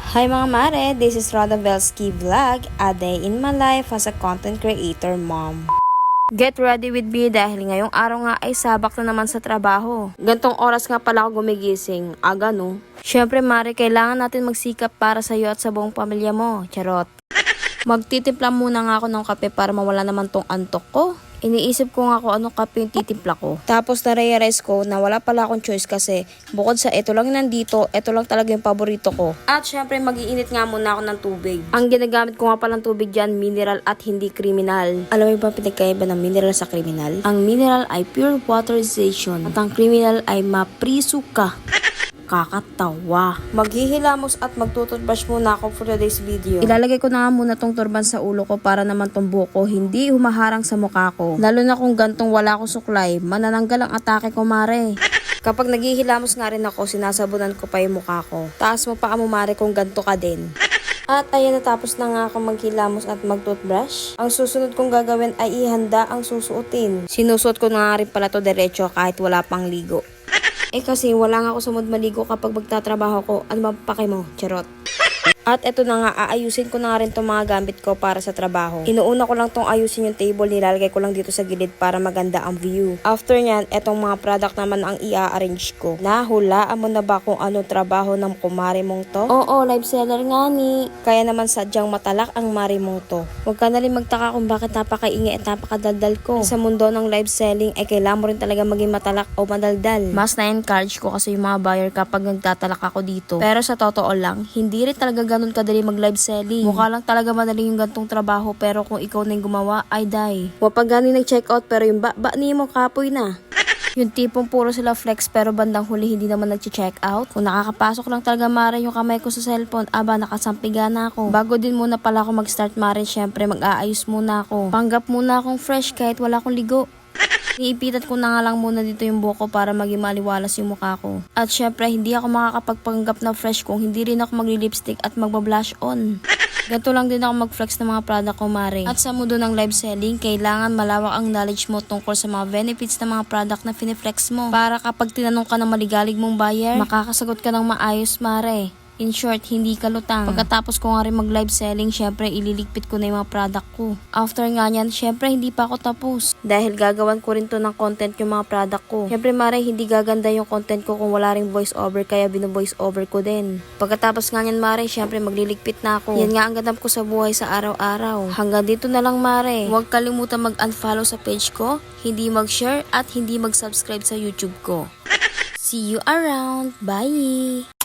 Hi mga mare, this is Rhoda Belsky Vlog, a day in my life as a content creator mom. Get ready with me dahil ngayong araw nga ay sabak na naman sa trabaho. Gantong oras nga pala ako gumigising, aga no? Syempre mare, kailangan natin magsikap para sa iyo at sa buong pamilya mo, charot. Magtitimpla muna nga ako ng kape para mawala naman tong antok ko. Iniisip ko nga kung anong kape yung titimpla ko. Tapos na-realize ko na wala pala akong choice kasi bukod sa ito lang nandito, ito lang talaga yung paborito ko. At syempre mag-iinit nga muna ako ng tubig. Ang ginagamit ko nga palang tubig dyan, mineral at hindi kriminal. Alam mo ba pinagkaiba ng mineral sa kriminal? Ang mineral ay pure waterization at ang kriminal ay mapriso ka. Kakatawa. Maghihilamos at magtututbrush muna ako for today's video. Ilalagay ko na nga muna tong turban sa ulo ko para naman tong buhok ko hindi humaharang sa mukha ko. Lalo na kung gantong wala akong suklay, manananggal ang atake ko mare. Kapag naghihilamos nga rin ako, sinasabunan ko pa yung mukha ko. Taas mo pa mo mare kung ganto ka din. At ayan, natapos na nga ako maghilamos at magtoothbrush. Ang susunod kong gagawin ay ihanda ang susuotin. Sinusuot ko na nga rin pala to diretso kahit wala pang ligo. Kasi wala nga ako sa mood maligo kapag magtatrabaho ko. Ano mapapake mo? Charot. At eto na nga, aayusin ko na nga rin itong mga gamit ko para sa trabaho. Inuuna ko lang tong ayusin yung table, nilalagay ko lang dito sa gilid para maganda ang view. After nyan, etong mga product naman ang i-arrange ko. Nahulaan mo na ba kung ano trabaho ng kumari mong to? Oo, live seller nga ni. Kaya naman sadyang matalak ang mari mong to. Huwag ka na rin magtaka kung bakit napakaingay at napakadaldal ko. Sa mundo ng live selling ay kailangan mo rin talaga maging matalak o madaldal. Mas na-encourage ko kasi yung mga buyer kapag nagtatalak ako dito. Pero sa totoo lang, hindi rin talaga ganun kadali mag live selling. Mukha lang talaga madali yung gantong trabaho pero kung ikaw na yung gumawa ay die. Wapag gani nag-check out pero yung ba ni mo kapoy na. Yung tipong puro sila flex pero bandang huli hindi naman nag-check out. Kung nakakapasok lang talaga mare yung kamay ko sa cellphone, nakasampiga na ako. Bago din muna pala ako mag-start mare, syempre mag-aayos muna ako. Panggap muna akong fresh kahit wala akong ligo. Iipitat ko na nga lang muna dito yung buhok ko para maging maliwalas yung mukha ko. At syempre, hindi ako makakapagpanggap na fresh kung hindi rin ako magli-lipstick at magbablush on. Ganito lang din ako mag-flex ng mga product ko mare. At sa mundo ng live selling, kailangan malawak ang knowledge mo tungkol sa mga benefits ng mga product na finiflex mo. Para kapag tinanong ka ng maligalig mong buyer, makakasagot ka ng maayos mare. In short, hindi ka lutang. Pagkatapos ko nga rin mag-live selling, syempre ililigpit ko na yung mga product ko. After nga nyan, syempre hindi pa ako tapos. Dahil gagawan ko rin to ng content yung mga product ko. Syempre mare, hindi gaganda yung content ko kung wala ring voice over, kaya bino-voice over ko din. Pagkatapos nga nyan mare, syempre magliligpit na ako. Yan nga ang ganap ko sa buhay sa araw-araw. Hanggang dito na lang mare. Huwag kalimutan mag-unfollow sa page ko, hindi mag-share at hindi mag-subscribe sa YouTube ko. See you around. Bye!